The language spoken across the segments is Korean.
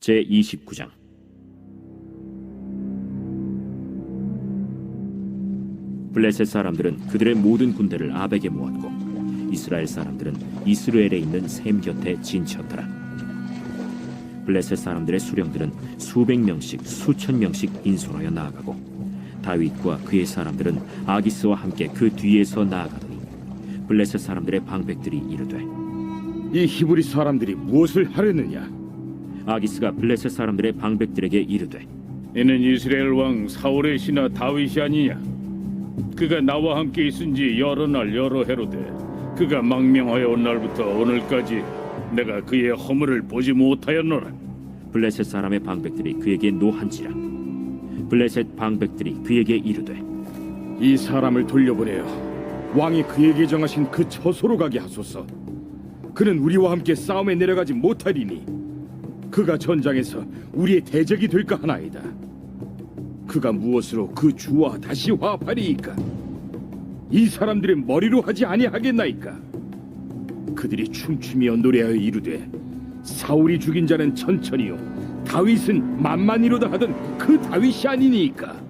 제29장. 블레셋 사람들은 그들의 모든 군대를 아벡에 모았고 이스라엘 사람들은 이스라엘에 있는 셈 곁에 진쳤더라. 블레셋 사람들의 수령들은 수백 명씩 수천 명씩 인솔하여 나아가고 다윗과 그의 사람들은 아기스와 함께 그 뒤에서 나아가더니 블레셋 사람들의 방백들이 이르되, 이 히브리 사람들이 무엇을 하려느냐? 아기스가 블레셋 사람들의 방백들에게 이르되, 이는 이스라엘 왕 사울의 신하 다윗이 아니냐? 그가 나와 함께 있은지 여러 날 여러 해로되 그가 망명하여 온 날부터 오늘까지 내가 그의 허물을 보지 못하였노라. 블레셋 사람의 방백들이 그에게 노한지라. 블레셋 방백들이 그에게 이르되, 이 사람을 돌려보내어 왕이 그에게 정하신 그 처소로 가게 하소서. 그는 우리와 함께 싸움에 내려가지 못하리니 그가 전장에서 우리의 대적이 될까 하나이다. 그가 무엇으로 그 주와 다시 화합하리이까? 이 사람들의 머리로 하지 아니하겠나이까? 그들이 춤추며 노래하여 이르되, 사울이 죽인 자는 천천히요 다윗은 만만이로다 하던 그 다윗이 아니니까.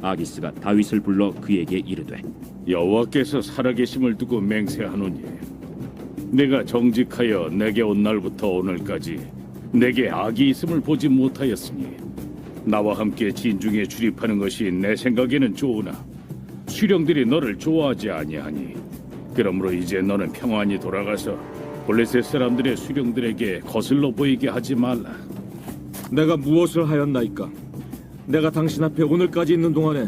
아기스가 다윗을 불러 그에게 이르되, 여호와께서 살아계심을 두고 맹세하노니 내가 정직하여 내게 온 날부터 오늘까지 내게 악이 있음을 보지 못하였으니 나와 함께 진중에 출입하는 것이 내 생각에는 좋으나 수령들이 너를 좋아하지 아니하니 그러므로 이제 너는 평안히 돌아가서 블레셋 사람들의 수령들에게 거슬러 보이게 하지 말라. 내가 무엇을 하였나이까? 내가 당신 앞에 오늘까지 있는 동안에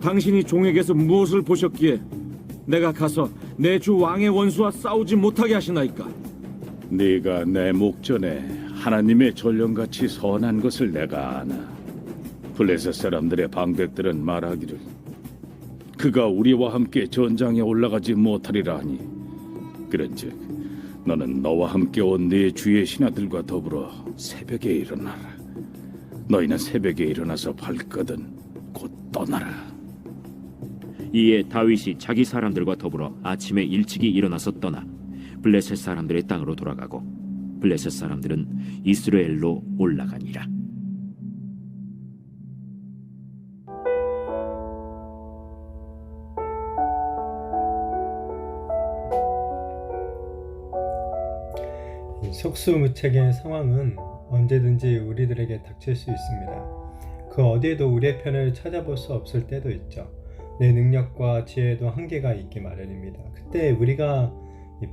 당신이 종에게서 무엇을 보셨기에 내가 가서 내 주 왕의 원수와 싸우지 못하게 하시나이까? 네가 내 목전에 하나님의 전령같이 선한 것을 내가 아나. 블레셋 사람들의 방백들은 말하기를 그가 우리와 함께 전장에 올라가지 못하리라 하니, 그런즉 너는 너와 함께 온 네 주의 신하들과 더불어 새벽에 일어나라. 너희는 새벽에 일어나서 발거든 곧 떠나라. 이에 다윗이 자기 사람들과 더불어 아침에 일찍이 일어나서 떠나 블레셋 사람들의 땅으로 돌아가고 블레셋 사람들은 이스라엘로 올라가니라. 속수무책의 상황은 언제든지 우리들에게 닥칠 수 있습니다. 그 어디에도 우리의 편을 찾아볼 수 없을 때도 있죠. 내 능력과 지혜에도 한계가 있기 마련입니다. 그때 우리가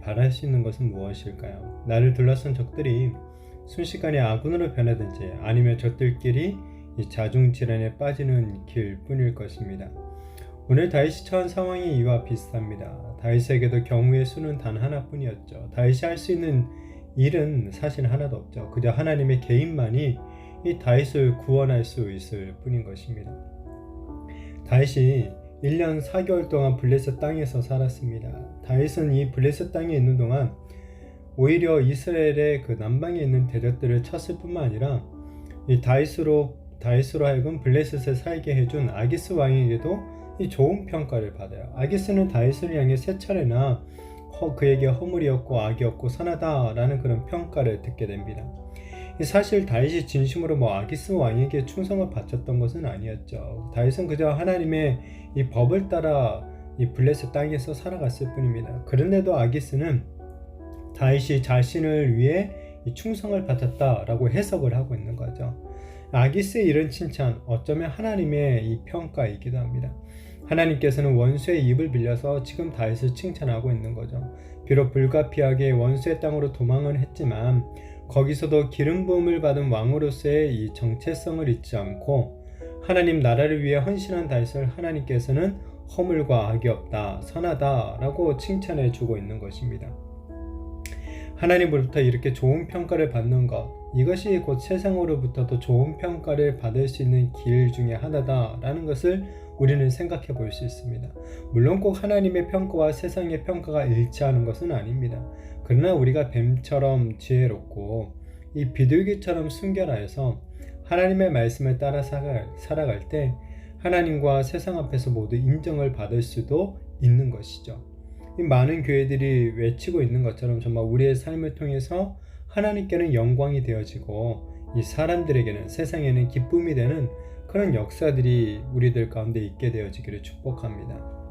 바랄 수 있는 것은 무엇일까요? 나를 둘러싼 적들이 순식간에 아군으로 변하든지 아니면 적들끼리 자중질환에 빠지는 길뿐일 것입니다. 오늘 다윗이 처한 상황이 이와 비슷합니다. 다윗에게도 경우의 수는 단 하나뿐이었죠. 다윗이 할 수 있는 일은 사실 하나도 없죠. 그저 하나님의 개인만이 이 다윗을 구원할 수 있을 뿐인 것입니다. 다윗이 1년 4개월 동안 블레셋 땅에서 살았습니다. 다윗은 이 블레셋 땅에 있는 동안 오히려 이스라엘의 그 남방에 있는 대적들을 쳤을 뿐만 아니라 이 다윗으로 하여금 블레셋에 살게 해준 아기스 왕에게도 이 좋은 평가를 받아요. 아기스는 다윗을 향해 세 차례나 그에게 허물이 없고 악이 없고 선하다라는 그런 평가를 듣게 됩니다. 사실 다윗이 진심으로 아기스 왕에게 충성을 바쳤던 것은 아니었죠. 다윗은 그저 하나님의 이 법을 따라 이 블레셋 땅에서 살아갔을 뿐입니다. 그런데도 아기스는 다윗이 자신을 위해 이 충성을 바쳤다라고 해석을 하고 있는 거죠. 아기스의 이런 칭찬, 어쩌면 하나님의 이 평가이기도 합니다. 하나님께서는 원수의 입을 빌려서 지금 다윗을 칭찬하고 있는 거죠. 비록 불가피하게 원수의 땅으로 도망을 했지만 거기서도 기름 부음을 받은 왕으로서의 이 정체성을 잊지 않고 하나님 나라를 위해 헌신한 다윗을 하나님께서는 허물과 악이 없다, 선하다 라고 칭찬해 주고 있는 것입니다. 하나님으로부터 이렇게 좋은 평가를 받는 것, 이것이 곧 세상으로부터도 좋은 평가를 받을 수 있는 길 중에 하나다라는 것을 우리는 생각해 볼 수 있습니다. 물론 꼭 하나님의 평가와 세상의 평가가 일치하는 것은 아닙니다. 그러나 우리가 뱀처럼 지혜롭고 이 비둘기처럼 순결하여서 하나님의 말씀을 따라 살아갈 때 하나님과 세상 앞에서 모두 인정을 받을 수도 있는 것이죠. 이 많은 교회들이 외치고 있는 것처럼 정말 우리의 삶을 통해서 하나님께는 영광이 되어지고 이 사람들에게는 세상에는 기쁨이 되는 그런 역사들이 우리들 가운데 있게 되어지기를 축복합니다.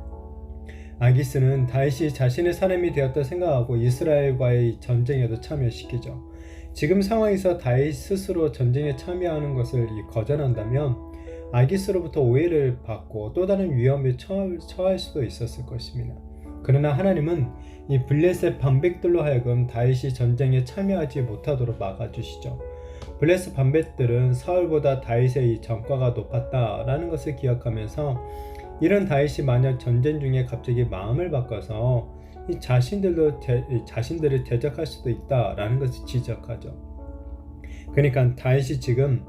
아기스는 다윗이 자신의 사람이 되었다 생각하고 이스라엘과의 전쟁에도 참여시키죠. 지금 상황에서 다윗 스스로 전쟁에 참여하는 것을 거절한다면 아기스로부터 오해를 받고 또 다른 위험에 처할 수도 있었을 것입니다. 그러나 하나님은 이 블레셋 반백들로 하여금 다윗이 전쟁에 참여하지 못하도록 막아주시죠. 블레셋 반백들은 사울보다 다윗의 이 전과가 높았다라는 것을 기억하면서 이런 다윗이 만약 전쟁 중에 갑자기 마음을 바꿔서 이 자신들을 대적할 수도 있다라는 것을 지적하죠. 그러니까 다윗이 지금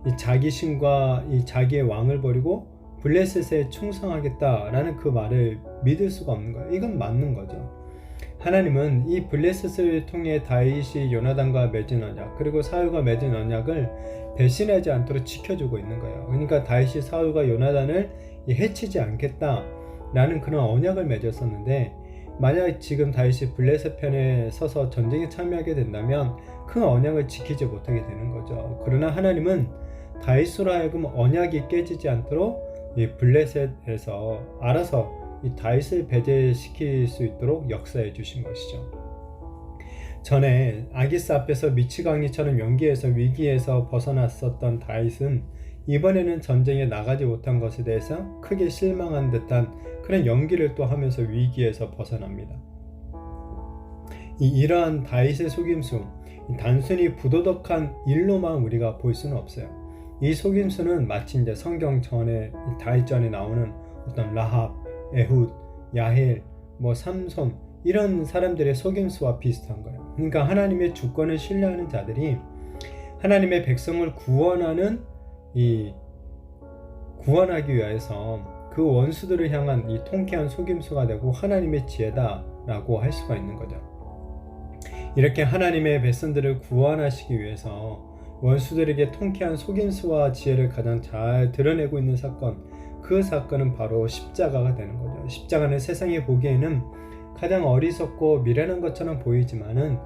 이 자기 신과 이 자기의 왕을 버리고 블레셋에 충성하겠다라는 그 말을 믿을 수가 없는 거예요. 이건 맞는 거죠. 하나님은 이 블레셋을 통해 다윗이 요나단과 맺은 언약 그리고 사울과 맺은 언약을 배신하지 않도록 지켜주고 있는 거예요. 그러니까 다윗이 사울과 요나단을 해치지 않겠다라는 그런 언약을 맺었었는데 만약 지금 다윗이 블레셋 편에 서서 전쟁에 참여하게 된다면 그 언약을 지키지 못하게 되는 거죠. 그러나 하나님은 다윗으로 하여금 언약이 깨지지 않도록 이 블레셋에서 알아서 이 다윗을 배제시킬 수 있도록 역사해 주신 것이죠. 전에 아기스 앞에서 미치광이처럼 연기에서 위기에서 벗어났었던 다윗은 이번에는 전쟁에 나가지 못한 것에 대해서 크게 실망한 듯한 그런 연기를 또 하면서 위기에서 벗어납니다. 이러한 다윗의 속임수, 단순히 부도덕한 일로만 우리가 볼 수는 없어요. 이 속임수는 마치 이제 성경 전에 다윗 전에 나오는 어떤 라합, 에훗, 야헬, 삼손 이런 사람들의 속임수와 비슷한 거예요. 그러니까 하나님의 주권을 신뢰하는 자들이 하나님의 백성을 구원하기 위해서 그 원수들을 향한 이 통쾌한 속임수가 되고 하나님의 지혜다라고 할 수가 있는 거죠. 이렇게 하나님의 백성들을 구원하시기 위해서 원수들에게 통쾌한 속임수와 지혜를 가장 잘 드러내고 있는 사건, 그 사건은 바로 십자가가 되는 거죠. 십자가는 세상에 보기에는 가장 어리석고 미련한 것처럼 보이지만은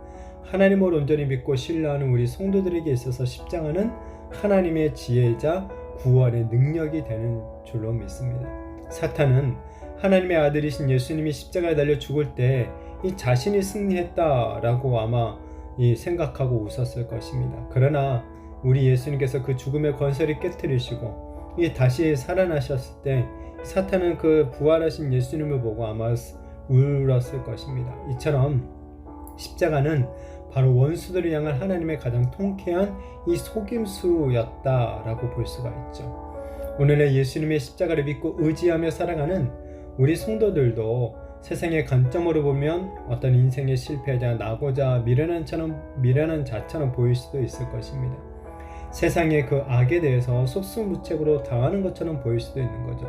하나님을 온전히 믿고 신뢰하는 우리 성도들에게 있어서 십자가는 하나님의 지혜이자 구원의 능력이 되는 줄로 믿습니다. 사탄은 하나님의 아들이신 예수님이 십자가에 달려 죽을 때 이 자신이 승리했다라고 아마 생각하고 웃었을 것입니다. 그러나 우리 예수님께서 그 죽음의 권세를 깨뜨리시고 다시 살아나셨을 때 사탄은 그 부활하신 예수님을 보고 아마 울었을 것입니다. 이처럼 십자가는 바로 원수들을 향한 하나님의 가장 통쾌한 이 속임수였다라고 볼 수가 있죠. 오늘의 예수님의 십자가를 믿고 의지하며 살아가는 우리 성도들도 세상의 관점으로 보면 어떤 인생의 실패자, 나고자 미련한 자처럼 보일 수도 있을 것입니다. 세상의 그 악에 대해서 속수무책으로 당하는 것처럼 보일 수도 있는 거죠.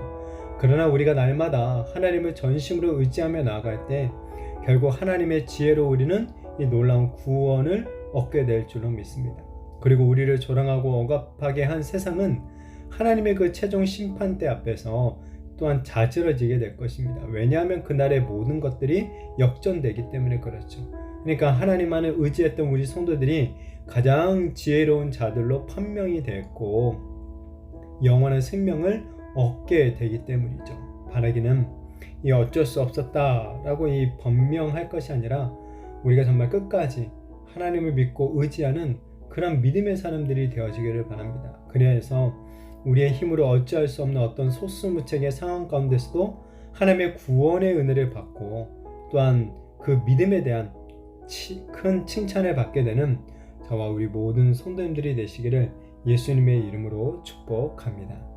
그러나 우리가 날마다 하나님을 전심으로 의지하며 나아갈 때 결국 하나님의 지혜로 우리는 이 놀라운 구원을 얻게 될 줄로 믿습니다. 그리고 우리를 조롱하고 억압하게 한 세상은 하나님의 그 최종 심판대 앞에서 또한 자지러지게 될 것입니다. 왜냐하면 그날의 모든 것들이 역전되기 때문에 그렇죠. 그러니까 하나님만을 의지했던 우리 성도들이 가장 지혜로운 자들로 판명이 됐고 영원한 생명을 얻게 되기 때문이죠. 바라기는 어쩔 수 없었다라고 변명할 것이 아니라 우리가 정말 끝까지 하나님을 믿고 의지하는 그런 믿음의 사람들이 되어지기를 바랍니다. 그래서 우리의 힘으로 어찌할 수 없는 어떤 소수무책의 상황 가운데서도 하나님의 구원의 은혜를 받고 또한 그 믿음에 대한 큰 칭찬을 받게 되는 저와 우리 모든 성도님들이 되시기를 예수님의 이름으로 축복합니다.